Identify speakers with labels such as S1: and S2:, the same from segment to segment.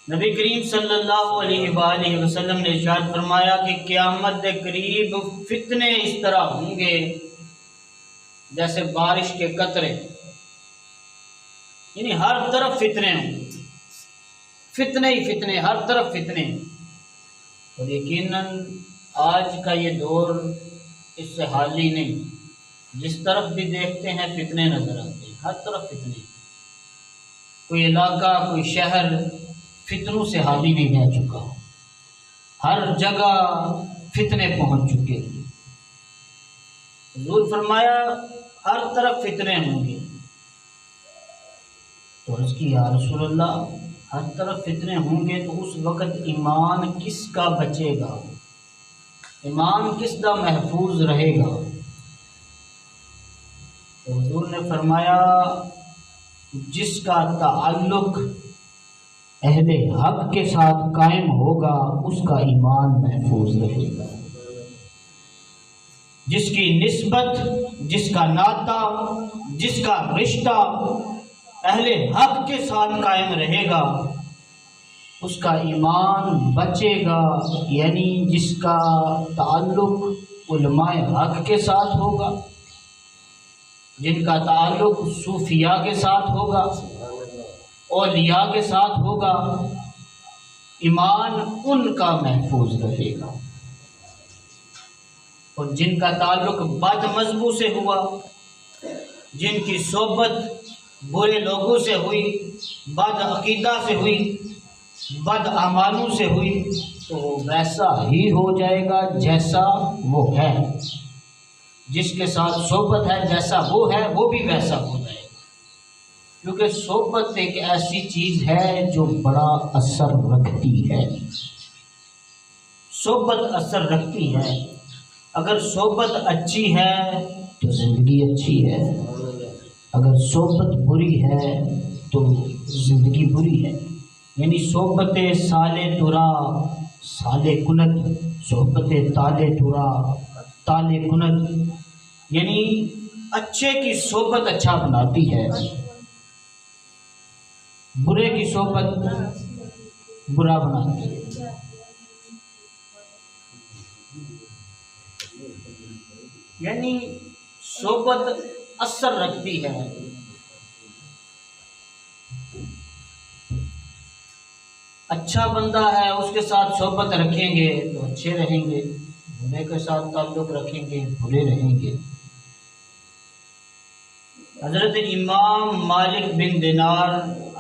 S1: نبی کریم صلی اللہ علیہ وآلہ وسلم نے ارشاد فرمایا کہ قیامت کے قریب فتنے اس طرح ہوں گے جیسے بارش کے قطرے، یعنی ہر طرف فتنے ہوں گے، فتنے ہی فتنے، ہر طرف فتنے۔ اور یقیناً آج کا یہ دور اس سے حالی نہیں، جس طرف بھی دیکھتے ہیں فتنے نظر آتے ہیں، ہر طرف فتنے۔ کوئی علاقہ، کوئی شہر فتنوں سے حالی نہیں رہ چکا، ہر جگہ فتنے پہنچ چکے ہیں۔ حضور فرمایا ہر طرف فتنے ہوں گے، تو عرض کی یا رسول اللہ ہر طرف فتنے ہوں گے تو اس وقت ایمان کس کا بچے گا، ایمان کس کا محفوظ رہے گا؟ تو حضور نے فرمایا جس کا تعلق اہل حق کے ساتھ قائم ہوگا اس کا ایمان محفوظ رہے گا، جس کی نسبت، جس کا ناطہ، جس کا رشتہ اہل حق کے ساتھ قائم رہے گا اس کا ایمان بچے گا، یعنی جس کا تعلق علماء حق کے ساتھ ہوگا، جن کا تعلق صوفیاء کے ساتھ ہوگا، اولیاء کے ساتھ ہوگا، ایمان ان کا محفوظ رہے گا۔ اور جن کا تعلق بد مذہبوں سے ہوا، جن کی صحبت برے لوگوں سے ہوئی، بد عقیدہ سے ہوئی، بد اعمالوں سے ہوئی، تو وہ ویسا ہی ہو جائے گا جیسا وہ ہے، جس کے ساتھ صحبت ہے جیسا وہ ہے وہ بھی ویسا ہو جائے گا، کیونکہ صحبت ایک ایسی چیز ہے جو بڑا اثر رکھتی ہے، صحبت اثر رکھتی ہے۔ اگر صحبت اچھی ہے تو زندگی اچھی ہے، اگر صحبت بری ہے تو زندگی بری ہے۔ یعنی صحبت سالے ترا سالے کنت، صحبت تالے ترا تالے کنت، یعنی اچھے کی صحبت اچھا بناتی ہے، برے کی صحبت برا بناتی ہے۔ یعنی صحبت اثر رکھتی ہے۔ اچھا بندہ ہے اس کے ساتھ صحبت رکھیں گے تو اچھے رہیں گے، برے کے ساتھ تعلق رکھیں گے برے رہیں گے۔ حضرت امام مالک بن دینار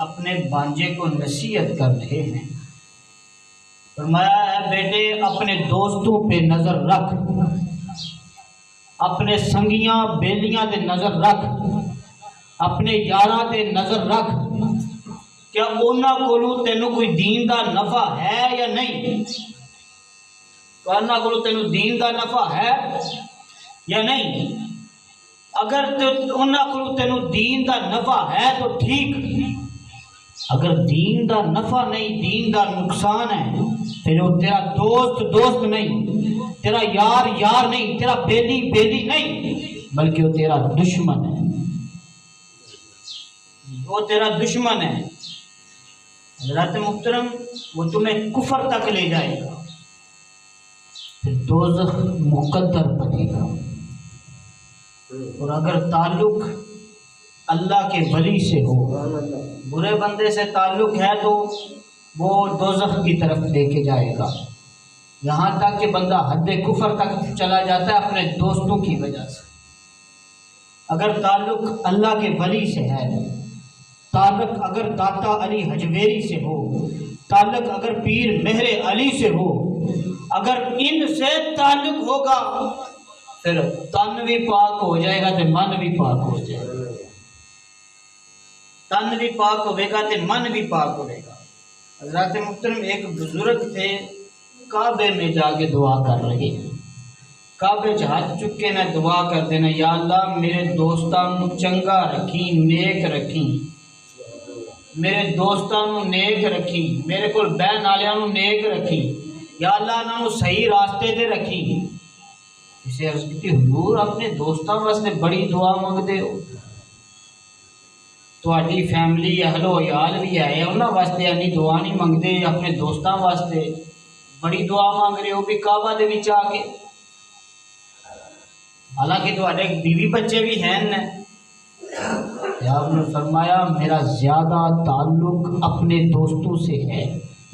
S1: اپنے بانجے کو نصیحت کر رہے ہیں، فرمایا ہے بیٹے اپنے دوستوں پہ نظر رکھ، اپنے سنگیاں بیلیاں تے نظر رکھ، اپنے یاراں تے نظر رکھ، کیا انہاں کولوں تینوں کوئی دین دا نفع ہے یا نہیں؟ انہاں کولوں تینوں دین دا نفع ہے یا نہیں؟ اگر انہاں کولوں تینوں دین دا نفع ہے تو ٹھیک، اگر دین دا نفع نہیں، دین دا نقصان ہے، پھر وہ تیرا دوست دوست نہیں، تیرا یار یار نہیں، تیرا بیلی بیلی نہیں، بلکہ وہ تیرا دشمن ہے، وہ تیرا دشمن ہے۔ حضرات محترم وہ تمہیں کفر تک لے جائے گا، پھر دوزخ مقدر بنے گا۔ اور اگر تعلق اللہ کے ولی سے ہو، برے بندے سے تعلق ہے تو وہ دوزخ کی طرف لے کے جائے گا، یہاں تک کہ بندہ حد کفر تک چلا جاتا ہے اپنے دوستوں کی وجہ سے۔ اگر تعلق اللہ کے ولی سے ہے، تعلق اگر داتا علی حجویری سے ہو، تعلق اگر پیر مہر علی سے ہو، اگر ان سے تعلق ہوگا پھر تن بھی پاک ہو جائے گا تو من بھی پاک ہو جائے گا، تن بھی پاک ہوئے گا تو من بھی پاک ہوئے گا۔ حضرات محترم ایک بزرگ تھے، کعبے میں جا کے دعا کر رہے ہیں، کعبے ہاتھ چکے نہ دعا کر دینا، یا اللہ میرے دوستانوں چنگا رکھی، نیک رکھی، میرے دوستانوں نیک رکھی، میرے کو بہن آلیاں نیک رکھی، یا اللہ انہوں صحیح راستے دے رکھی۔ اسے عرض کی حضور اپنے دوستان واسطے بڑی دعا مانگ دے ہو، تہاڈی فیملی اہل و عیال بھی ہے انہاں واسطے اینی دعا نہیں منگدے، اپنے دوستاں واسطے بڑی دعا مانگ رہے ہو بھی کعبہ دے وچ آ کے، حالانکہ تہاڈے بیوی بچے بھی ہیں نے۔ آپ نے فرمایا میرا زیادہ تعلق اپنے دوستوں سے ہے،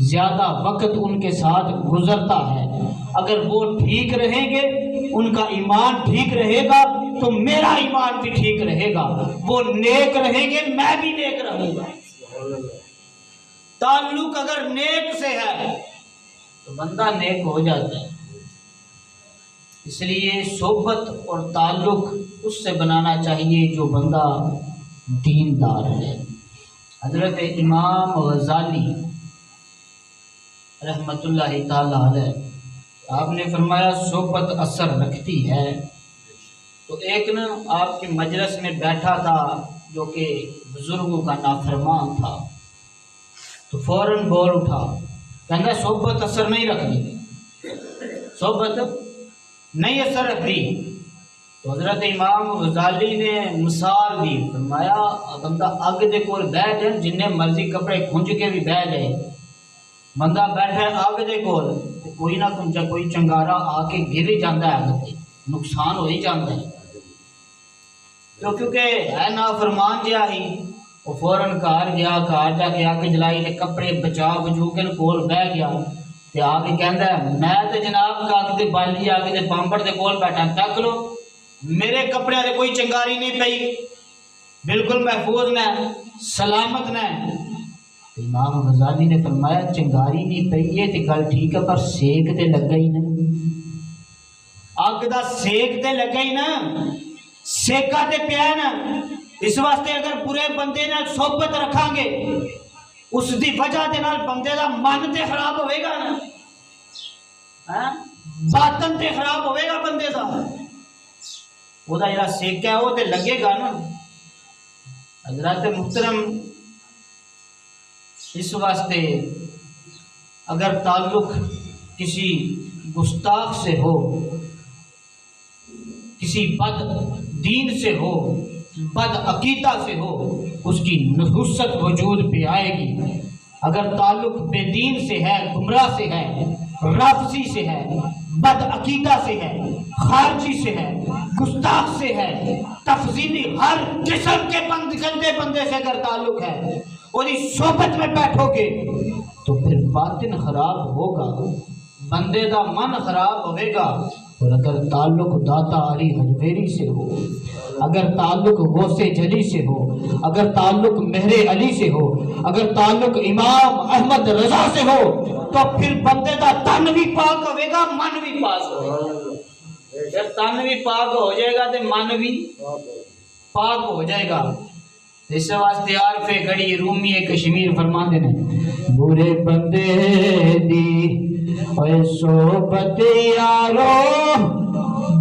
S1: زیادہ وقت ان کے ساتھ گزرتا ہے، اگر وہ ٹھیک رہیں گے ان کا ایمان ٹھیک رہے گا تو میرا ایمان بھی ٹھیک رہے گا، وہ نیک رہیں گے میں بھی نیک رہوں گا۔ تعلق اگر نیک سے ہے تو بندہ نیک ہو جاتا ہے، اس لیے صحبت اور تعلق اس سے بنانا چاہیے جو بندہ دیندار ہے۔ حضرت امام غزالی رحمۃ اللہ تعالی علیہ آپ نے فرمایا صحبت اثر رکھتی ہے۔ تو ایک نا آپ کے مجلس میں بیٹھا تھا جو کہ بزرگوں کا نافرمان تھا، تو فوراً بول اٹھا، کہنا صحبت اثر نہیں رکھتی، صحبت نہیں اثر رکھتی۔ تو حضرت امام غزالی نے مثال دی، فرمایا بندہ اگ دے کول بہ جائے، جننے مرضی کپڑے کھنج کے بھی بہ جائے، بندہ بیٹھا ہے اگ دے کول تے کوئی نہ کوئی چنگارا آ کے گر ہی جاتا ہے، اگ تے نقصان ہو ہی جاتا ہے، کیونکہ ہے نافرمان جہا ہی، وہ فوراً گھر گیا، گھر جا کے اگ جلائی تے کپڑے بچا بجو کے کول بہ گیا تے آ کے کہندا ہے میں تے جناب اگ دے بالی اگ دے بامبڑ دے کول بیٹھا، تک لو میرے کپڑے تے کوئی چنگاری نہیں پئی، بالکل محفوظ نے، سلامت نے۔ امام غزالی نے فرمایا چنگاری نہیں پئی ہے تے گل ٹھیک ہے، پر سیک تے لگا ہی نا، اگ دا سیک تے لگا ہی نا، سیکا تے پیا نا۔ اس واسطے اگر برے بندے نال صحبت رکھاں گے اس دی وجہ دے نال بندے دا من تے خراب ہوئے گا نا، باطن تے خراب ہوئے گا بندے دا، وہ دا جڑا سیکا ہے وہ تے لگے گا نا۔ حضرات محترم، اس واسطے اگر تعلق کسی گستاخ سے ہو، کسی بد دین سے ہو، بد عقیدہ سے ہو، اس کی نحوست وجود پہ آئے گی۔ اگر تعلق بے دین سے ہے، گمراہ سے ہے، رافضی سے ہے، بد عقیدہ سے ہے، خارجی سے ہے، گستاخ سے ہے، تفضیلی ہر قسم کے گندے بندے سے اگر تعلق ہے اور اس صحبت میں بیٹھو گے تو پھر باطن خراب ہوگا، بندے دا من خراب ہوئے گا۔ اور اگر تعلق داتا علی حجویری سے ہو، اگر تعلق غوث جلی سے ہو، اگر تعلق مہر علی سے ہو، اگر تعلق امام احمد رضا سے ہو، تو پھر بندے دا تن بھی پاک ہوئے گا، من بھی پاک ہوئے گا۔ جب تن بھی پاک ہو جائے گا تو من بھی پاک ہو جائے گا۔ اس واسطے عارف گھڑی رومی کشمیر فرماندے نے، برے بندے دی اے صحبت یارو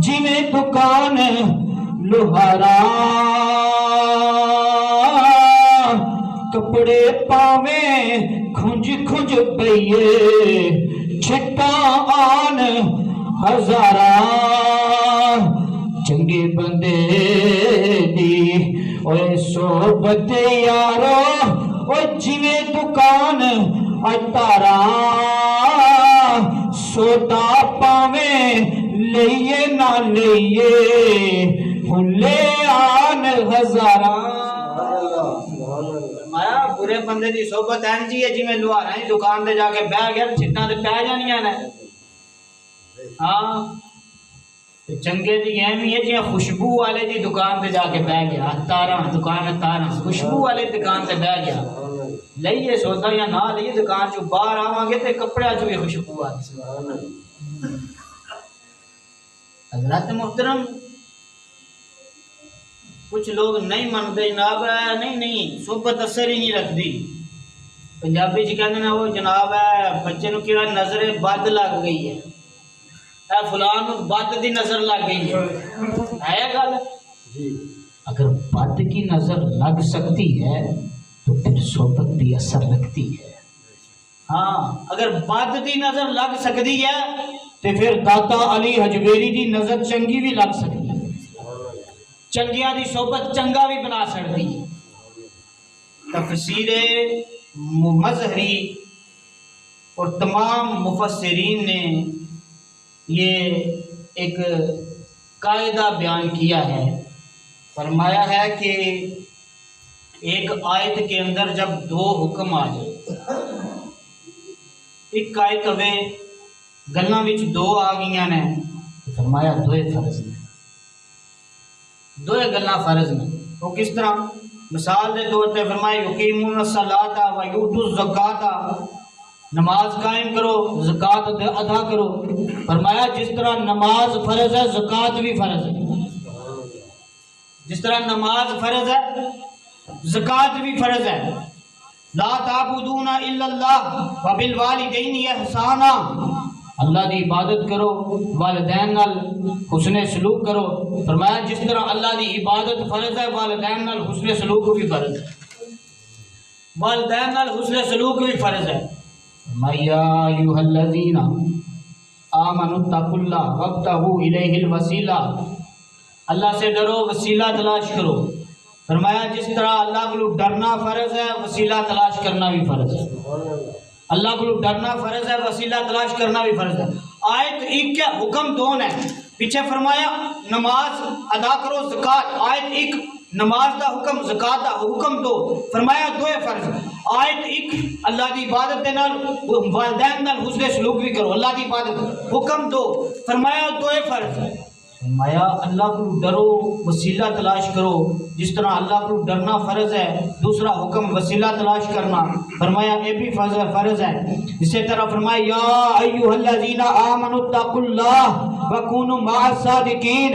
S1: جویں دکان لوہارا، کپڑے پاویں کھنج کھنج پئیے چھٹا آن ہزارا، چنگے بندے دی اوے صحبت یارو او جویں دکان اتارا، سودا پاویں لئیے نہ لئیے لے آن ہزارا۔ فرمایا برے بندے دی صحبت اینجی ہے جی میں لوہاراں دی دکان تے جا کے بیٹھ گیا چھٹاں تے پہ جانیاں نے، ہاں چنگے دی ایویں ہے جی خوشبو والے دی دکان تے جا کے بیٹھ گیا، تاراں دکان تاراں خوشبو والے دکان تے بیٹھ گیا، لئیے سودا یا نہ لئیے دکان چوں باہر آواں گے تے کپڑے چوں بھی خوشبو آ۔ حضرات محترم، کچھ لوگ نہیں منتے جناب ہے نہیں صحبت اثر ہی نہیں رکھتی، پنجابی جی کہتے ہیں وہ جناب ہے بچے نو کیڑا نظر بد لگ گئی ہے، اے فلان نو بد دی نظر لگ گئی ہے گل؟ اگر بد کی نظر لگ سکتی ہے تو پھر صحبت بھی اثر رکھتی ہے۔ ہاں اگر بد دی نظر لگ سکتی ہے تو پھر داتا علی حجویری دی نظر چنگی بھی لگ سکتی ہے، چنگیاں دی صحبت چنگا بھی بنا سکتی ہے۔ تفسیر مظہری اور تمام مفسرین نے یہ ایک قاعدہ بیان کیا ہے. فرمایا ہے کہ ایک آیت کے اندر جب دو حکم آ جائے، ایک آیت ہوئے گلاں وچ دو آ گئیاں نے، فرمایا دوئے فرض نے، دوئے گلاں فرض نے. وہ کس طرح؟ مثال دے طور پہ فرمایا یقیمون الصلاۃ و یؤتون الزکاۃ، نماز قائم کرو، زکوٰۃ ادا کرو. فرمایا جس طرح نماز فرض ہے زکوٰۃ بھی فرض ہے، جس طرح نماز فرض ہے زکوٰۃ بھی فرض ہے. لا تعبدون الا اللہ وبالوالدین احسانا، اللہ دی عبادت کرو، والدین نال حسن سلوک کرو. فرمایا جس طرح اللہ دی عبادت فرض ہے والدین نال حسن سلوک بھی فرض ہے، والدین نال حسن سلوک بھی فرض ہے. یا ایھا الذین آمنوا اتقوا اللہ وابتغوا الیہ الوسیلہ، اللہ سے ڈرو، وسیلہ تلاش کرو. فرمایا جس طرح اللہ کو ڈرنا فرض ہے وسیلہ تلاش کرنا بھی فرض ہے، اللہ کو ڈرنا فرض ہے وسیلہ تلاش کرنا بھی فرض ہے. آیت ایک کے حکم دون ہے، پیچھے فرمایا نماز ادا کرو، زکوٰۃ. آیت ایک نماز دا حکم، زکوٰۃ دا حکم دو، فرمایا دوئے فرض. آیت ایک اللہ دی عبادت دے نال والدین نال حسن سلوک بھی کرو، اللہ دی عبادت حکم دو، فرمایا دوئے فرض. فرمایا اللہ کو ڈرو، وسیلہ تلاش کرو. جس طرح اللہ کو ڈرنا فرض ہے، دوسرا حکم وسیلہ تلاش کرنا، فرمایا یہ بھی فرض ہے. اسی طرح فرمایا یا ایھا الذین آمنوا اتقوا اللہ وکونوا مع الصادقین،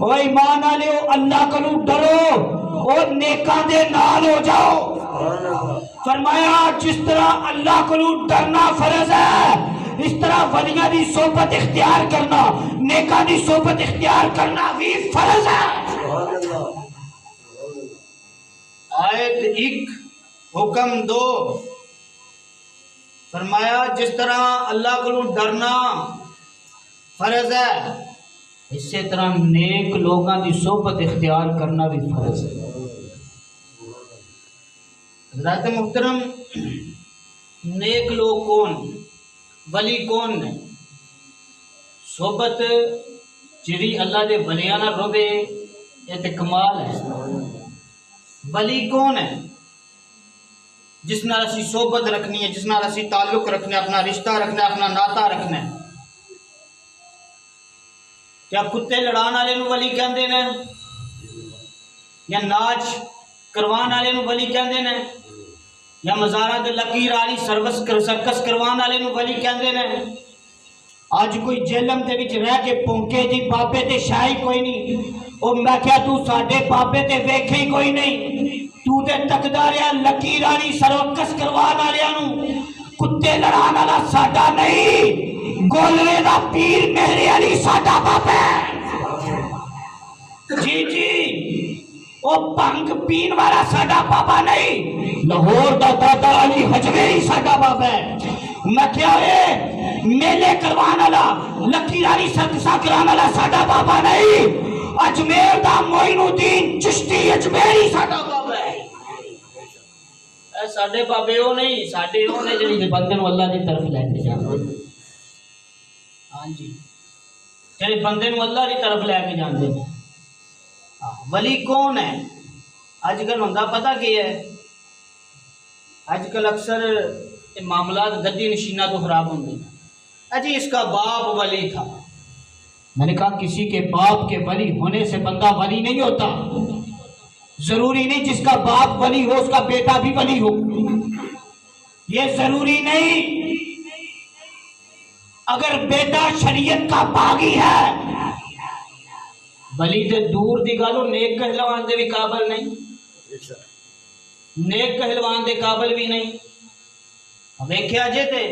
S1: او ایمان والو اللہ کو ڈرو اور نیکاں دے نال ہو جاؤ. فرمایا جس طرح اللہ کو ڈرنا فرض ہے اس طرح ولیاں دی صحبت اختیار کرنا، نیکاں دی صحبت اختیار کرنا بھی فرض ہے. آیت ایک حکم دو، فرمایا جس طرح اللہ کو ڈرنا فرض ہے اسی طرح نیک لوگاں دی صحبت اختیار کرنا بھی فرض ہے. حضرات محترم، نیک لوگ کون، ولی کون نے؟ صحبت جڑی اللہ دے ولیاں نال روے یہ تے کمال ہے. ولی کون ہے؟ جس نال اسی صحبت رکھنی ہے، جس نال اسی تعلق رکھنا ہے، اپنا رشتہ رکھنا ہے، اپنا ناتا رکھنا ہے. کیا کتے لڑان والے نو ولی کہندے نے، یا ناچ کروان والے نو ولی کہندے نے، یا مزارہ دے لکیر والی سرکس کروان والے نو ولی کہندے نے؟ اج کوئی جہلم دے وچ رہ کے پونکے جی بابے تے شاہی کوئی نہیں. او میں کیا تو ساڈے بابے تے ویکھے ہی کوئی نہیں، تو تے تکدا رہیا لکیر والی سرکس کروان والےاں نو. کتے لڑان والا ساڈا نہیں، گولوے دا پیر مہرے علی ساڈا بابا ہے. جی جی او بھنگ پین والا ساڈا بابا نہیں، لاہور دا دادا علی حجویری ساڈا بابا ہے. میں کیا ہے میلے کروان والا لکیر علی سرکساں کروان والا ساڈا بابا نہیں، اجمیر دا معین الدین چشتی اجمیری ساڈا بابا ہے. اے ساڈے بابے او نہیں، ساڈے او نے جڑی بندے نو اللہ دی طرف لے کے جاندے. ہاں جی، جڑے بندے نو اللہ دی طرف لے کے جاندے. ولی کون ہے؟ اج کل ہوندا پتہ کی ہے؟ اج کل اکثر معاملات گدی نشینہ تو خراب ہوندے ہیں. اجی اس کا باپ ولی تھا. میں نے کہا کسی کے باپ کے ولی ہونے سے بندہ ولی نہیں ہوتا. ضروری نہیں جس کا باپ ولی ہو اس کا بیٹا بھی ولی ہو، یہ ضروری نہیں. اگر بیٹا شریعت کا باغی ہے، ولی تے دور دی گل، نیک کہلوان دے بھی قابل نہیں، نیک کہلوان دے قابل بھی نہیں. ویکھیا جے تے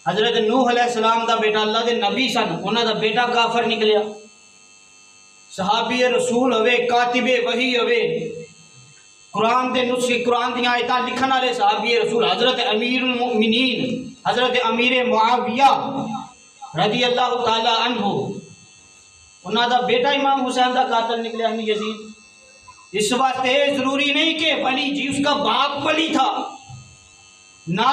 S1: حضرت نوح علیہ السلام دا بیٹا اللہ دے نبی سن، انہاں دا بیٹا کافر نکلیا. صحابی رسول ہوئے، کاتب وحی ہوئے، قرآن دے نسخے، قرآن دیاں آیتاں لکھن والے صحابی رسول حضرت امیر المؤمنین حضرت امیر معاویہ رضی اللہ تعالی عنہ، انہاں دا بیٹا امام حسین دا قاتل نکلیا یزید. اس واسطے ضروری نہیں کہ ولی جی اس کا باپ ولی تھا، نہ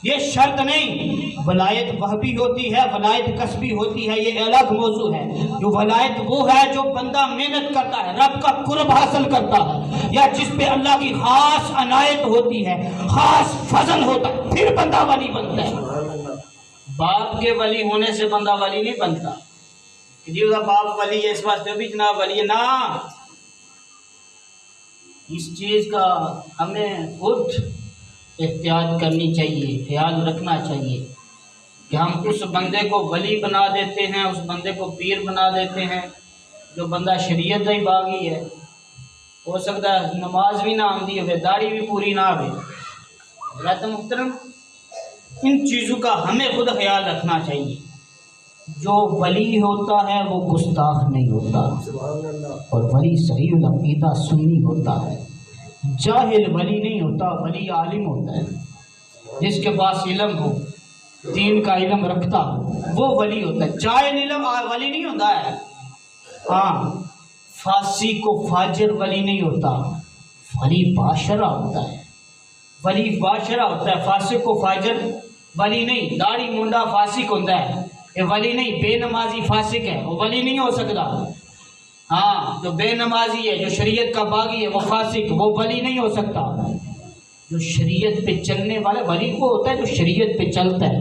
S1: یہ شرط نہیں۔ ولایت وہ بھی ہوتی ہے، ولایت کسبی ہوتی ہے، یہ الگ موضوع ہے۔ جو ولایت وہ ہے جو بندہ محنت کرتا ہے، رب کا قرب حاصل کرتا ہے، یا جس پہ اللہ کی خاص عنایت ہوتی ہے، خاص فضل ہوتا ہے، پھر بندہ ولی بنتا ہے۔ باپ کے ولی ہونے سے بندہ ولی نہیں بنتا کہ جی اس کا باپ ولی ہے اس واسطے بھی جناب ولی ہے، نہ۔ اس چیز کا ہمیں خود احتیاط کرنی چاہیے، خیال رکھنا چاہیے کہ ہم اس بندے کو ولی بنا دیتے ہیں، اس بندے کو پیر بنا دیتے ہیں جو بندہ شریعت ہی باغی ہے، ہو سکتا ہے نماز بھی نہ آندی ہوئے، داڑھی بھی پوری نہ ہوئے۔ حضرات محترم، ان چیزوں کا ہمیں خود خیال رکھنا چاہیے۔ جو ولی ہوتا ہے وہ گستاخ نہیں ہوتا، اور ولی صحیح العقیدہ سنی ہوتا ہے۔ جاہل ولی نہیں ہوتا، ولی عالم ہوتا ہے۔ جس کے پاس علم ہو، دین کا علم رکھتا ہو، وہ ولی ہوتا ہے۔ جاہل علم ولی نہیں ہوتا ہے۔ ہاں، فاسق کو فاجر ولی نہیں ہوتا، ولی باشرہ ہوتا ہے۔ ولی باشرہ ہوتا ہے، فاسق کو فاجر ولی نہیں۔ داڑھی منڈا فاسق ہوتا ہے، یہ ولی نہیں۔ بے نمازی فاسق ہے، وہ ولی نہیں ہو سکتا۔ ہاں، جو بے نمازی ہے، جو شریعت کا باغی ہے، وہ فاسق، وہ ولی نہیں ہو سکتا۔ جو شریعت پہ چلنے والا ولی وہ ہوتا ہے جو شریعت پہ چلتا ہے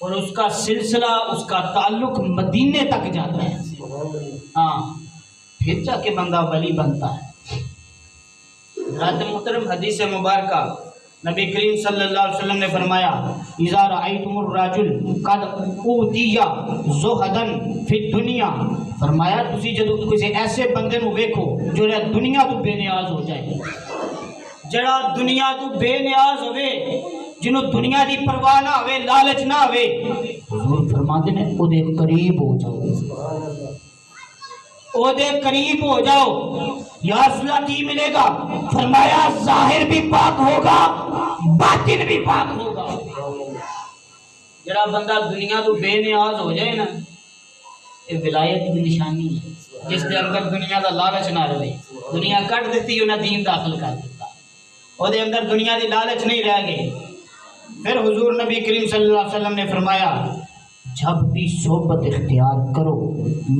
S1: اور اس کا سلسلہ، اس کا تعلق مدینے تک جاتا ہے، ہاں، پھر جا کے بندہ ولی بنتا ہے۔ حضرات محترم، حدیث مبارکہ نبی کریم صلی اللہ علیہ وسلم نے فرمایا، اذا رأیتم الرجل قد اوتی زہدا فی الدنیا، فرمایا تسی جدو کسی ایسے بندے نو ویکھو جو دنیا تو بے نیاز ہو جائے، جڑا دنیا تو بے نیاز ہوئے، جنہوں دنیا دی پرواہ نہ ہوئے، لالچ نہ ہوئے، حضور فرماتے ہیں او دے قریب ہو جاؤ، او دے قریب ہو جاؤ۔ یا رسول اللہ کی ملے گا؟ فرمایا ظاہر بھی پاک ہوگا، باطن بھی پاک ہوگا۔ جڑا بندہ دنیا تو بے نیاز ہو جائے نا، یہ ولایت کی نشانی ہے۔ جس دے اندر دنیا دا لالچ نہ رہے، دنیا کٹ دیتی انہیں دین داخل کر دیتا، وہ دے اندر دنیا دی لالچ نہیں رہ گئی۔ پھر حضور نبی کریم صلی اللہ علیہ وسلم نے فرمایا، جب بھی صحبت اختیار کرو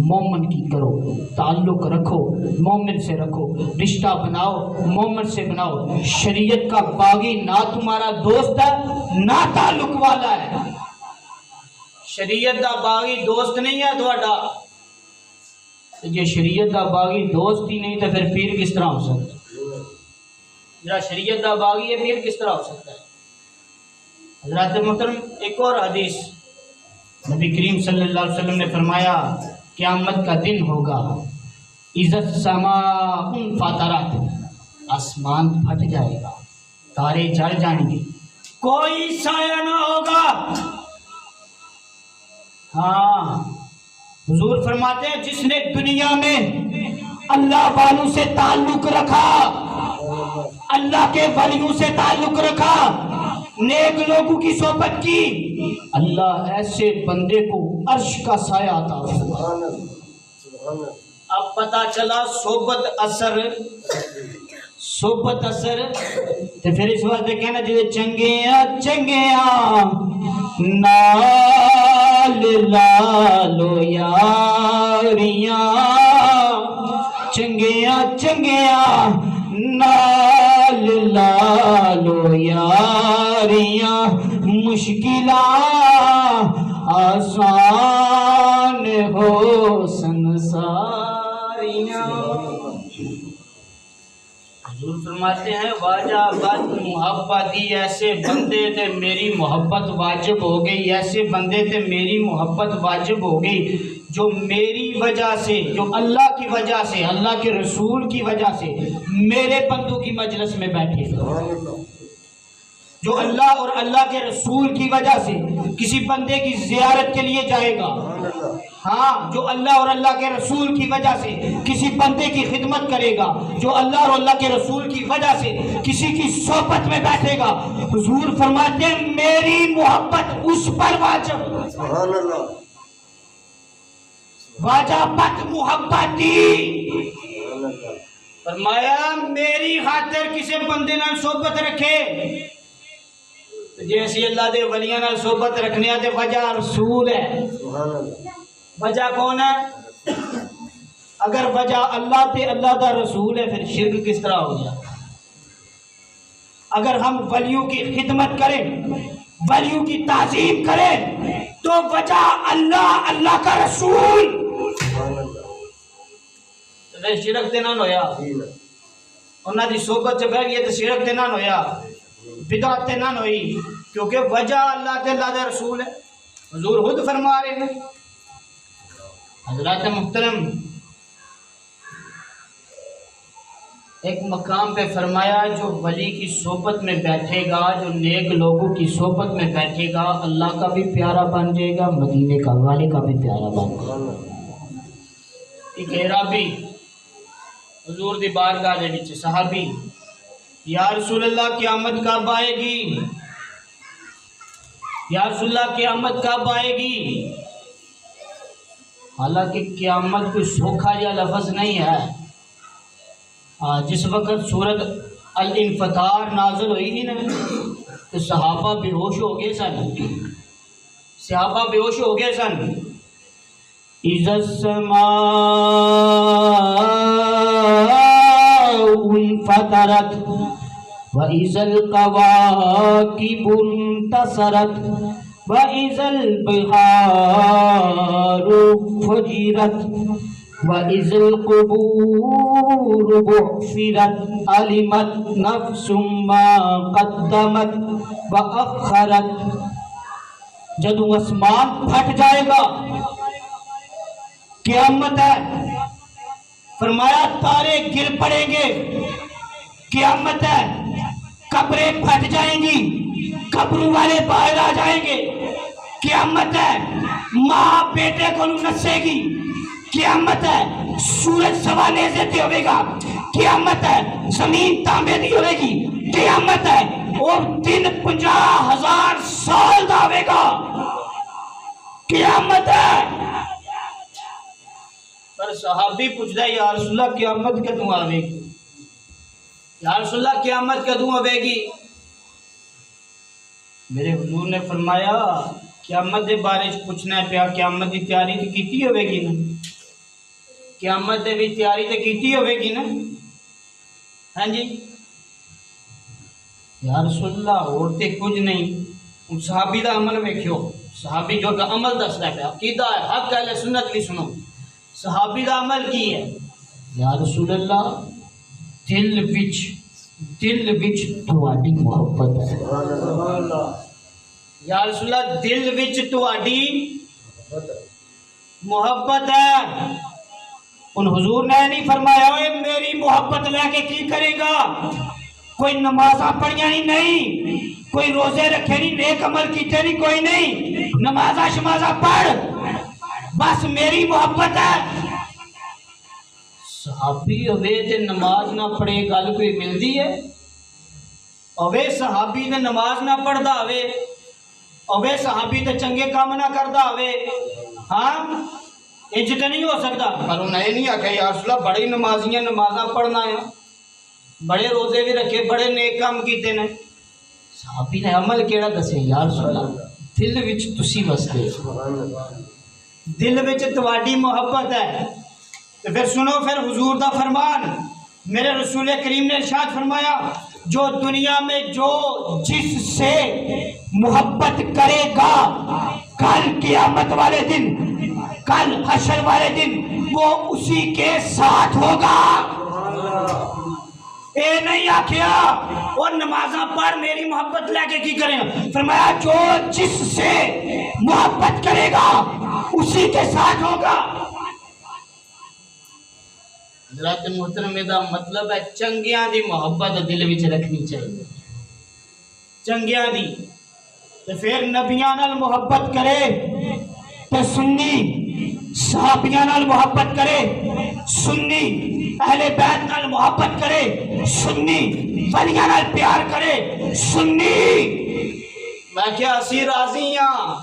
S1: مومن کی کرو، تعلق رکھو مومن سے رکھو، رشتہ بناؤ مومن سے بناؤ۔ شریعت کا باغی نہ تمہارا دوست ہے نہ تعلق والا ہے، شریعت کا باغی دوست نہیں ہے تھوڑا۔ جی شریعت کا باغی دوست ہی نہیں تو پھر پیر کس طرح ہو سکتا ہے؟ جڑا شریعت کا باغی ہے پیر کس طرح ہو سکتا ہے؟ حضرات محترم، ایک اور حدیث نبی کریم صلی اللہ علیہ وسلم نے فرمایا، قیامت کا دن ہوگا، اذا السماء انفطرت، آسمان پھٹ جائے گا، تارے جل جائیں گے، کوئی سایہ نہ ہوگا۔ ہاں، حضور فرماتے ہیں جس نے دنیا میں اللہ والوں سے تعلق رکھا، اللہ کے ولیوں سے تعلق رکھا، نیک لوگوں کی صحبت کی، اللہ ایسے بندے کو عرش کا سایہ عطا فرمائے۔ اب پتہ چلا صحبت اثر، تو پھر اس واسطے کہنا چاہیے چنگیاں نال لالو یاریاں، چنگیاں نال لالو یاریاں، مشکلاں آسان ہو سنساریاں۔ حضور فرماتے ہیں واجہ بد محبتی، ایسے بندے تے میری محبت واجب ہو گئی، ایسے بندے تے میری محبت واجب ہو گئی جو میری وجہ سے، جو اللہ کی وجہ سے، اللہ کے رسول کی وجہ سے میرے بندوں کی مجلس میں بیٹھے، جو اللہ اور اللہ کے رسول کی وجہ سے کسی بندے کی زیارت کے لیے جائے گا، ہاں، جو اللہ اور اللہ کے رسول کی وجہ سے کسی بندے کی خدمت کرے گا، جو اللہ اور اللہ کے رسول کی وجہ سے کسی کی صحبت میں بیٹھے گا، حضور فرماتے ہیں میری محبت اس پر واجب، سبحان اللہ، واجبت محبتی، فرمایا میری خاطر کسی بندے نال صحبت رکھے جیسی اللہ دے ولیاں نال صحبت رکھنے تے وجہ رسول ہے. وجہ کون ہے؟ اگر وجہ اللہ تے اللہ دا رسول ہے پھر شرک کس طرح ہو گیا؟ اگر ہم ولیوں کی خدمت کریں ولیوں کی تعظیم کریں تو وجہ اللہ اللہ کا رسول شرک تے نہ ہویا. انہاں دی صحبت چ بیٹھ گئے تے شرک تے نہ ہویا بدعت تے نہ ہوئی کیونکہ وجہ اللہ تے اللہ دا رسول ہے. حضور خود فرما رہے ہیں. حضرات محترم ایک مقام پہ فرمایا جو ولی کی صحبت میں بیٹھے گا جو نیک لوگوں کی صحبت میں بیٹھے گا اللہ کا بھی پیارا بن جائے گا مدینے کا والے کا بھی پیارا بن جائے گا. ایک اعرابی حضور دی بارگاہ دے وچ صحابی یا رسول اللہ قیامت کب آئے گی یا رسول اللہ قیامت کب آئے گی. حالانکہ قیامت کوئی سوکھا یا لفظ نہیں ہے. جس وقت سورت الانفطار نازل ہوئی تھی نا تو صحابہ بے ہوش ہو گئے سن. صحابہ بے ہوش ہو گئے سن. اذا السماء انفطرت وَإِذَا الْكَوَاكِبُ انْتَثَرَتْ وَإِذَا الْبِحَارُ فُجِّرَتْ وَإِذَا الْقُبُورُ بُعْثِرَتْ عَلِمَتْ نَفْسٌ مَا قَدَّمَتْ وَأَخَّرَتْ. جدو آسمان پھٹ جائے گا قیامت ہے. فرمایا تارے گر پڑیں گے قیامت ہے. قبریں پھٹ جائیں گی قبروں والے باہر آ جائیں گے قیامت ہے. ماں بیٹے کو نسے گی قیامت ہے. سورج سوانے سے ہوئے گا قیامت ہے. زمین تانبے دی ہوئے گی قیامت ہے. اور دن 50,000 سال دا ہوئے گا قیامت ہے. پر صحابی پوچھتا ہے یا رسول اللہ قیامت کدوں آوے گی یا رسول اللہ قیامت کدوں آوے گی. میرے حضور نے فرمایا قیامت دے بارے پوچھنا ہے پیا قیامت دی تیاری تو کیتی ہوئے گی نا قیامت دے بھی تیاری تو کیتی ہوئے گی نا. ہاں جی یا رسول اللہ اور تے کچھ نہیں. صحابی دا عمل ویکھیو صحابی جو کہ عمل دسدا ہے عقیدہ ہے حق اہل سنت بھی سنو. صحابی دا عمل کی ہے یا رسول اللہ دل وچ تواڈی محبت ہے. یا رسول اللہ دل وچ تواڈی محبت ہے. ان حضور نے نہیں فرمایا اے میری محبت لے کے کی کرے گا. کوئی نمازاں پڑھیاں نہیں کوئی روزے رکھے نہیں نیک عمل کیتے نہیں کوئی نہیں. نمازاں شمازاں پڑھ بس میری محبت ہے. صحابی ہوئے تے نماز نہ پڑھے گل کوئی ملدی ہے؟ اوے صحابی تے نماز نہ پڑھدا ہوئے اوے صحابی تے چنگے کام نہ کردا ہوئے ہاں انج تے نہیں ہو سکتا. پر انہیں نہیں آکھیا یا رسول اللہ بڑی نمازیاں نمازاں پڑھنا ہے بڑے روزے بھی رکھے بڑے نیک کام کیتے نے. صحابی نے عمل کیڑا دسے یا رسول اللہ دل وچ تسی وسدے دل وچ تواڈی محبت ہے. تو پھر سنو پھر حضور دا فرمان میرے رسول کریم نے ارشاد فرمایا جو دنیا میں جو جس سے محبت کرے گا کل قیامت والے دن کل حشر والے دن وہ اسی کے ساتھ ہوگا. اے نہیں آکھیا اور نمازاں پڑھ میری محبت لے کے کی کریں. فرمایا جو جس سے محبت کرے گا اسی کے ساتھ ہوگا. حضرات محترم دا مطلب ہے چنگیاں دی محبت دل وچ رکھنی چاہیے چنگیاں دی. تو پھر نبیاں نال محبت کرے تو سنی صحابیاں نال محبت کرے سنی اہل بیت نال محبت کرے سنی ولیاں نال پیار کرے سنی. میں کیا اسی راضی ہاں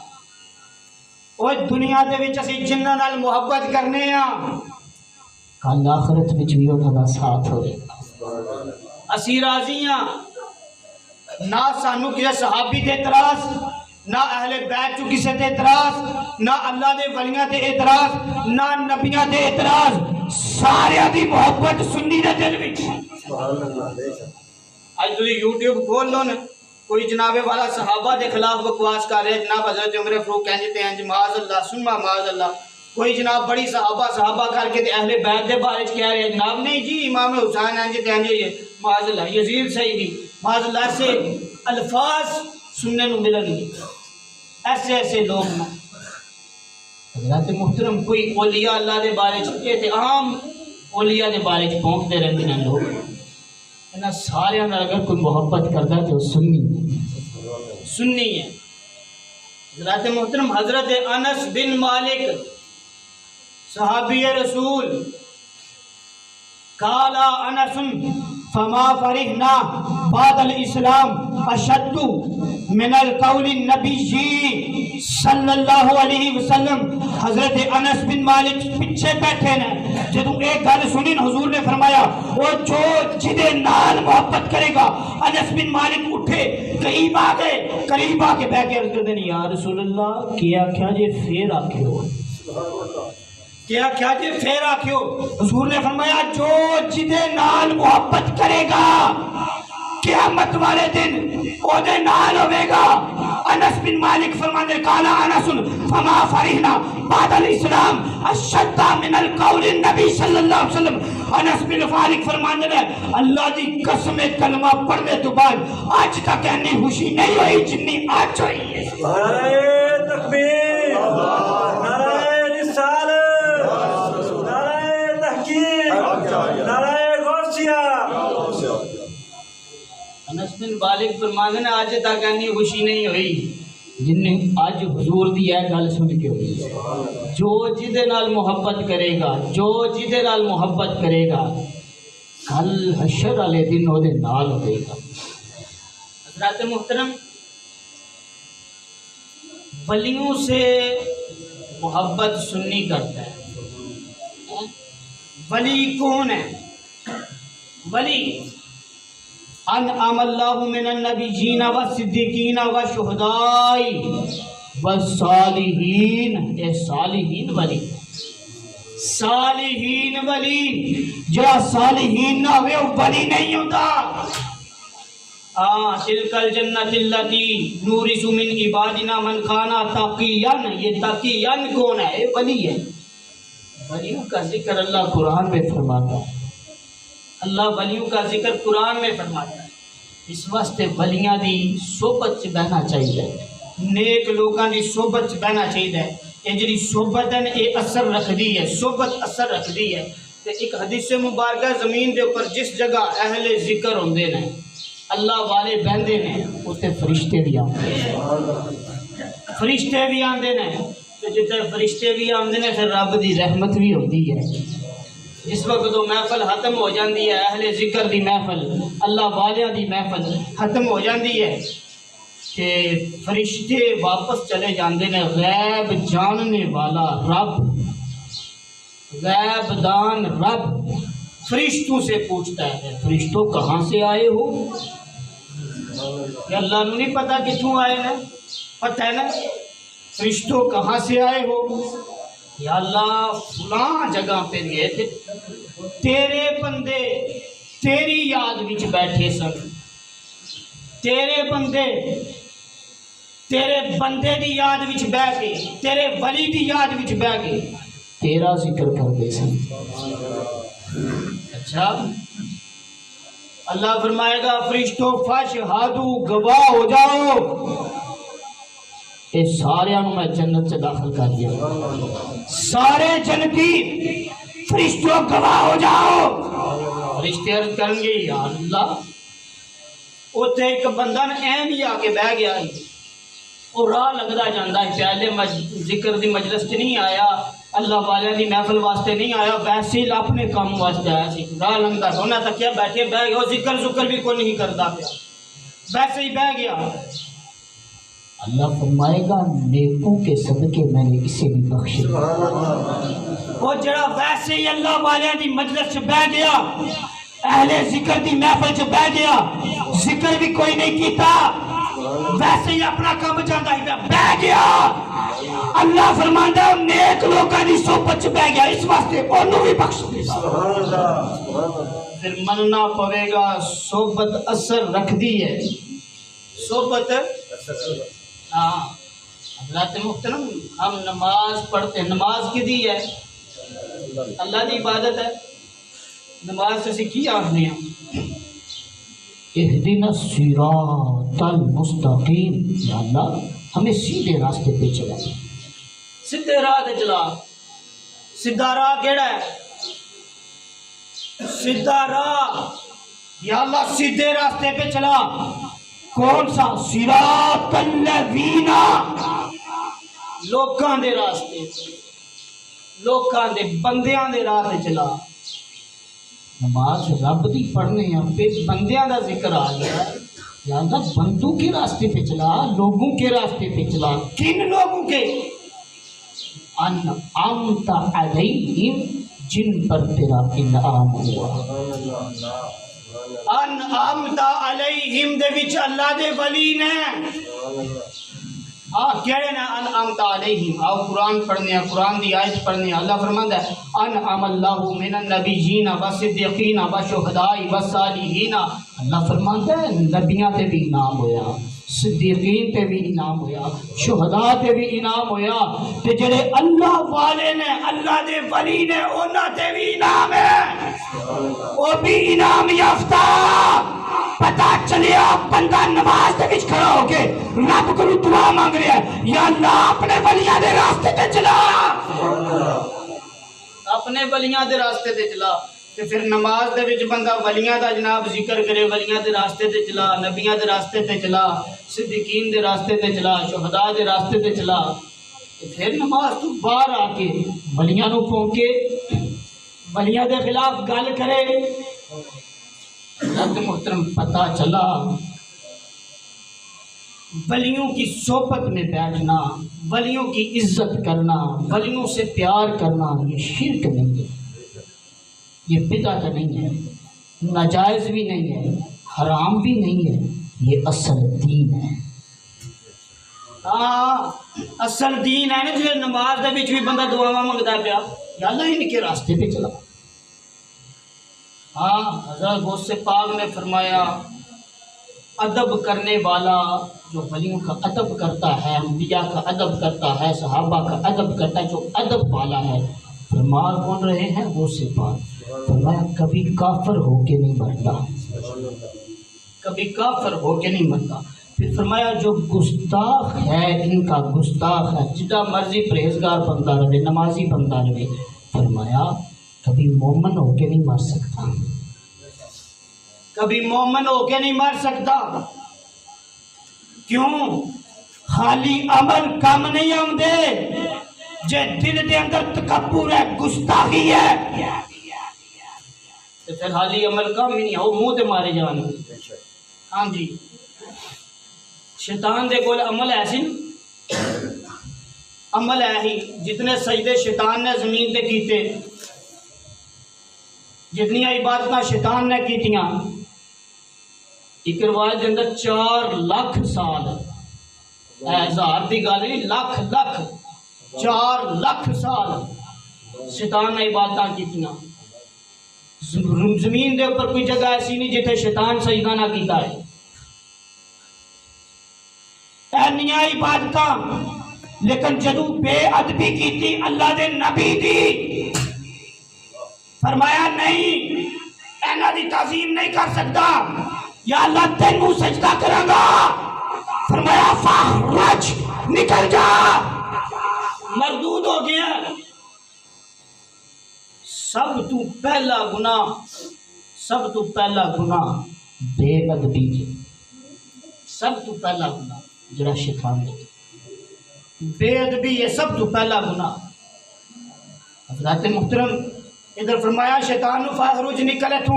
S1: وہ دنیا دے وچ اسی جنہاں نال محبت کرنے ہاں کل آخرت وچ بھی انہاں دا ساتھ ہوئے گا۔ اسی راضی ہاں، نہ سانو کسی صحابی تے اعتراض، نہ اہل بیت چو کسی تے اعتراض، نہ اللہ دے ولیاں تے اعتراض، نہ نبیاں تے اعتراض، سارے دی محبت سنی دے دل وچ۔ آج تو یوٹیوب کھول لو نا، کوئی جناب والا صحابہ دے خلاف بکواس کر رہے، جناب حضرت عمر فاروق کہتے ہیں معاذ اللہ سنما معاذ اللہ، کوئی جناب بڑی صحابہ کر کے اہل بیت دے بارے کہہ رہے ہیں جناب نہیں جی امام حسین ہیں جی معاذ اللہ یزید سیدی معاذ اللہ، سے الفاظ سننے نو ملن گے، ایسے ایسے لوگ نا حضرت محترم کوئی اولیاء اللہ دے بارے چکے عام اولیاء دے بارے چ پونکتے رہتے ہیں لوگ، انہاں سارے اگر کوئی محبت کرتا ہے تو سنی ہے۔ حضرت محترم حضرت انس بن مالک صحابی رسول قال انس فما فرحنا بعد الاسلام اشد من القول النبی صلی اللہ علیہ وسلم۔ حضرت انس بن مالک پیچھے بیٹھے ہیں، جدوں ایک گل سنی حضور نے فرمایا وہ جو جدے نال محبت کرے گا، انس بن مالک اٹھے قریب آ کے بیٹھ کے عرض کرتے ہیں یا رسول اللہ کیا جی پھر آکھیو، کیا جی پھر آکھیو؟ حضور نے فرمایا جو جدے نال محبت کرے گا قیامت والے دن او دے نال ہوئے گا۔ انس بن مالک فرماتے قالا انس فما فرحنا بعد الاسلام اشد من القول النبی صلی اللہ علیہ وسلم۔ انس بن مالک فرماتے ہیں اللہ دی قسم کلمہ پڑھنے تو بعد آج تک اتنی خوشی نہیں ہوئی جتنی آج ہوئی ہے۔
S2: نعرہ تکبیر، نعرہ رسالت، نعرہ تحقیق، نعرہ غوثیہ۔
S1: انس بن مالک فرماتے ہیں آج تک اتنی خوشی نہیں ہوئی جن آج حضور دی یہ گل سن کے ہوئی۔ جو جدے نال محبت کرے گا، جو جدے نال محبت کرے گا کل حشر والے دن وہ دے نال ہوئے گا۔ حضرات محترم ولیوں سے محبت سنی کرتا ہے۔ ولی کون ہے؟ ولی انعم اللہ من النبیین والصدیقین والشہداء والصالحین۔ اے صالحین ولی، صالحین ولی، جڑا صالحین نہ ہوئے وہ ولی نہیں ہوتا۔ تلک الجنت التی نورث من عبادنا من کان تقیا۔ یہ تقیا کون ہے؟ ولی ہے۔ ولیوں کا ذکر اللہ قرآن میں فرماتا ہے، اللہ ولیوں کا ذکر قرآن میں فرماتا ہے۔ اس واسطے ولیاں دی صحبت سے بہنا چاہیے، نیک لوگاں دی صحبت سے بہنا چاہیے۔ یہ جڑی صحبت ہے یہ اثر رکھدی ہے، صحبت اثر رکھدی ہے۔ ایک حدیث مبارکہ زمین دے اوپر جس جگہ اہل ذکر ہوندے نے، اللہ والے بہندے نے، اتنے فرشتے بھی آتے ہیں، فرشتے بھی آندے نے۔ جتنے فرشتے بھی آندے نے پھر رب دی رحمت بھی ہوتی ہے۔ جس وقت وہ محفل ختم ہو جاندی ہے، اہل ذکر دی محفل، اللہ والیاں دی محفل ختم ہو جاندی ہے کہ فرشتے واپس چلے جاندے نے۔ غیب جاننے والا رب، غیب دان رب فرشتوں سے پوچھتا ہے فرشتوں کہاں سے آئے ہو؟ کہ اللہ نے نہیں پتا کتوں آئے نا، پتہ ہے نا فرشتوں کہاں سے آئے ہو؟ یا اللہ فلاں جگہ پہ گئے تھے، تیرے بندے تیری یاد وچ بیٹھے سن، تیرے بندے تیرے بندے دی یاد وچ بہ کے، تیرے ولی دی یاد وچ بہ کے تیرا ذکر کرتے سن۔ اچھا اللہ فرمائے گا فرشتوں فاشہدو گواہ ہو جاؤ، اے سارے میں جنت سے داخل کر دیا، سارے جنتی فرشتوں گواہ ہو جاؤ۔ فرشتے عرض کریں گے یا اللہ اتنے ایک بندہ ایم ہی آ کے بہ گیا، وہ راہ لگتا جانا ہے، پہلے ذکر دی مجلس چ نہیں آیا، اللہ والے دی محفل واسطے نہیں آیا، ویسے ہی اپنے کام واسطے آیا سی، راہ لگتا سونا تکیا بیٹھے بہ گیا، ذکر بھی کوئی نہیں کرتا پیا، ویسے ہی بہ گیا۔ اللہ فرمائے گا نیکوں کے صدقے میں نے اسے بھی بخش دیا۔ وہ جڑا ویسے ہی اللہ والے دی مجلس سے بہ گیا، اہل ذکر دی محفل سے بہ گیا، ذکر بھی کوئی نہیں کیتا، ویسے ہی اپنا کام جاندہ ہی بہ گیا، اللہ فرماندا ہے نیک لوگاں دی صحبت سے بہ گیا، اس واسطے انہوں بھی بخش دیا۔ پھر مننا پوے گا، صحبت اثر رکھ دی ہے، صحبت ہاں حضرات محترم، ہم نماز پڑھتے ہیں، نماز کی دی ہے اللہ کی عبادت ہے، نماز سے کی آخری ہیں اہدنا الصراط المستقیم، یا اللہ ہمیں سیدھے راستے پہ چلا، سیدھے راہ پہ چلا۔ سیدھا راہ کیڑا ہے؟ سیدھا راہ یا اللہ سیدھے راستے پہ چلا، کون سا؟ صراط الذین، لوکاں دے راستے، لوکاں دے بندیاں دے راہ پہ چلا۔ نماز رب دی پڑھنے ہیں پہ بندیاں دا ذکر آ گیا، یا اللہ بندوں کے راستے پہ چلا، لوگوں کے راستے پہ چلا۔ کن لوگوں کے؟ انعمت علیہم، جن پر تیرا انعام ہوا۔ انعمت علیہم دے وچ اللہ دے ولی نے، کہڑے نا انعمت علیہم؟ آؤ قرآن پڑھنے ہیں، قرآن دی آیت پڑھنے ہیں۔ اللہ فرماندا ہے انعم اللہ من النبیین والصدیقین والشہداء والصالحین، اللہ فرماندا ہے نبیاں تے بھی انعام ہویا، صدیقین تے بھی انعام ہویا، شہداء تے بھی انعام ہویا، تے جڑے اللہ والے نے، اللہ دے ولی نے، انہاں تے بھی انعام ہے، وہ بھی انعام یافتہ۔ پتہ چلیا بندہ نماز دے وچ کھڑا ہو کے رب کو دعا مانگ رہا ہے، یا اللہ اپنے ولیاں دے راستے تے چلا، اپنے ولیاں دے راستے تے چلا۔ تے پھر نماز دے وچ بندہ ولیاں دا جناب ذکر کرے، ولیاں دے راستے تے چلا، نبیاں دے راستے تے چلا، صدیقین دے راستے تے چلا، شہداء دے راستے تے چلا۔ پھر نماز تو باہر آ کے ولیاں نو پھونکے، ولیاں دے خلاف گل کرے، حضرت محترم پتہ چلا ولیوں کی صحبت میں بیٹھنا، ولیوں کی عزت کرنا، ولیوں سے پیار کرنا، یہ شرک نہیں ہے، یہ بدعت نہیں ہے، ناجائز بھی نہیں ہے، حرام بھی نہیں ہے، یہ اصل دین ہے۔ ہاں اصل دین ہے نا، جی نماز دے وچ بھی بندہ دعاواں منگدا پیا، یا اللہ ان کے راستے پہ چلا۔ ہاں حضرت غوث پاک نے فرمایا ادب کرنے والا جو ولیوں کا ادب کرتا ہے، انبیاء کا ادب کرتا ہے، صحابہ کا ادب کرتا ہے، جو ادب والا ہے، فرما کون رہے ہیں؟ غوث پاک۔ فرمایا کبھی کافر ہو کے نہیں مرتا، کبھی کافر ہو کے نہیں مرتا۔ پھر فرمایا جو گستاخ ہے، ان کا گستاخ ہے، جتنا مرضی پرہیزگار بندہ رہے، نمازی بندہ رہے، فرمایا کبھی مومن ہو کے نہیں مر سکتا، کبھی مومن ہو کے نہیں مر سکتا۔ کیوں؟ خالی عمل کم نہیں آمدے، جے دل دے اندر تکبر ہے، گستاخی ہے، تو پھر خالی عمل کم ہی نہیں ہے، وہ منہ تے مارے جان۔ ہاں جی شیطان دے کول عمل ایسی، عمل ہے ہی، جتنے سجدے شیطان نے زمین تے کیتے، جتنی عبادتاں شیطان نے کیتیاں، ایک روایت کے اندر 4 لاکھ سال، ہزار دی گل نہیں، لاکھ لاکھ، 4 لاکھ سال شیطان نے عبادتاں کیتیاں۔ زمین دے اوپر کوئی جگہ ایسی نہیں جتھے شیطان سجدہ نہ کیتا ہے، اینیاں عبادتاں، لیکن جدو بے ادبی کیتی اللہ دے نبی دی، فرمایا نہیں اینا دی تعظیم نہیں کر سکتا، یا اللہ تینوں سجدہ کروں گا، فرمایا فخرج، نکل جا، مردود ہو گیا۔ سب تو پہلا گناہ، سب تو پہلا گناہ بے ادبی، سب تو پہلا گناہ جڑا شیطان نے بے ادبی، یہ سب تو پہلا گناہ۔ حضرات محترم ادھر فرمایا شیطان نو فخرج، نکلے تو،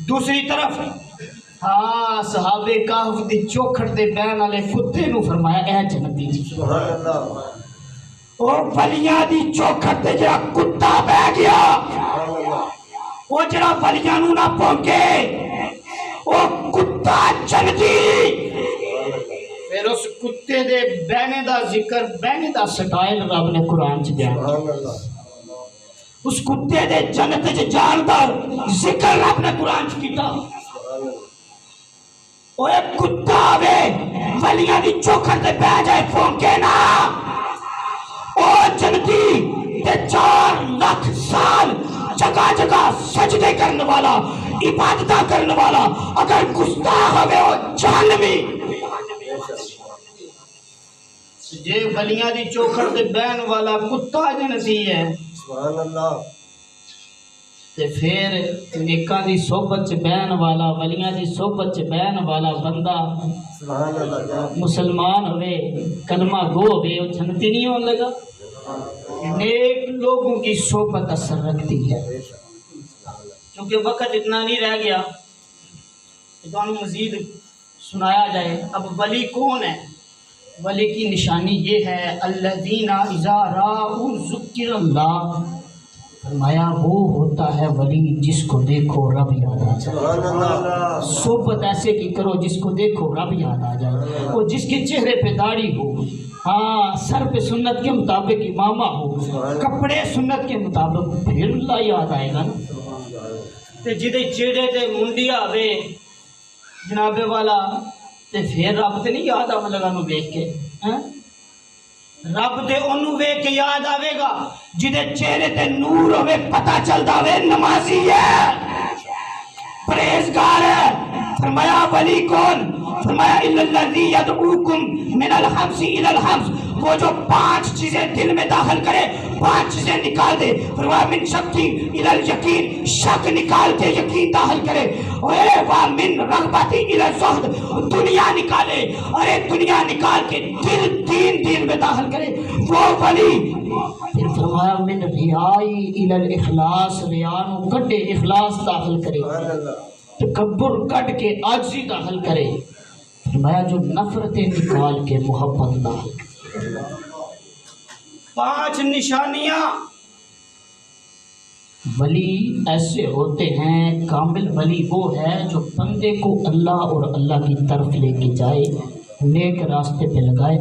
S1: دوسری طرف ہاں صحابے کہف دی چوکھٹ دے بین والے کتے نو فرمایا اے جنتی
S2: سبحان اللہ
S1: او ولیاں دی چوکھٹ تے جڑا کتا بہ گیا او جڑا ولیاں نو نہ پونکے او کتا جنتی پھر اس کتے دے بہنے دا ذکر بہنے دا سٹائل رب نے قرآن چ بیان کیا اس کتے دے جنت چ جان دا ذکر رب نے قرآن چ کیتا او ایک کتا آوے ولیاں دی چوکھٹ تے بہ جائے پونکے نا او جنتی تے 4 لاکھ سال جگہ جگہ سجدے کرنے والا عبادتہ کرنے والا اگر گستاخ ہوئے وہ جہنمی جے ولیاں دی چوکھٹ تے بہن والا کتا جنتی ہے
S2: سبحان اللہ
S1: تے پھر نیکاں دی صحبت چ بہن والا ولیاں دی صحبت چ بہن والا بندہ
S2: سبحان اللہ
S1: مسلمان ہوئے کلمہ گو ہوئے وہ جنتی نہیں ہون لگا نیک لوگوں کی صحبت اثر رکھتی ہے چونکہ وقت اتنا نہیں رہ گیا تو ہم مزید سنایا جائے اب ولی کون ہے ولی کی نشانی یہ ہے الذین اذا راؤ ذکر اللہ فرمایا وہ ہوتا ہے ولی جس کو دیکھو رب یاد آ جائے صحبت ایسے کی کرو جس کو دیکھو رب یاد آ جائے وہ جس کے چہرے پہ داڑھی ہو ہاں سر پہ سنت کے مطابق امامہ ہو کپڑے سنت کے مطابق پھر اللہ یاد آئے گا نا تے جدے چیڑے تے منڈیا آوے جناب والا تے پھر رب تے نہیں یاد آنے لگا نو دیکھ کے رب تے انہوں ویکھ کے یاد آوے گا جدے چہرے تے نور ہوئے پتہ چلتا ہوئے نمازی ہے پریزگار ہے فرمایا ولی کون فرمایا الذی یدعوکم من الحبس الی الحبس وہ جو 5 چیزیں دل میں داخل کرے 5 چیزیں نکال دے فرمایا من شک الی الیقین شک نکال کے یقین داخل کرے ومن رغبت الی الزہد دنیا نکالے ارے دنیا نکال کے دین میں داخل کرے وہ ولی پھر فرمایا من ریائی الی الاخلاص ریانو کڈے اخلاص داخل کرے تکبر کٹ کے عاجزی داخل کرے فرمایا جو نفرتیں نکال کے محبت داخل کرے 5 نشانیاں ولی ایسے ہوتے ہیں کامل ولی وہ ہے جو بندے کو اللہ اور اللہ کی طرف لے کے جائے نیک راستے پہ لگائے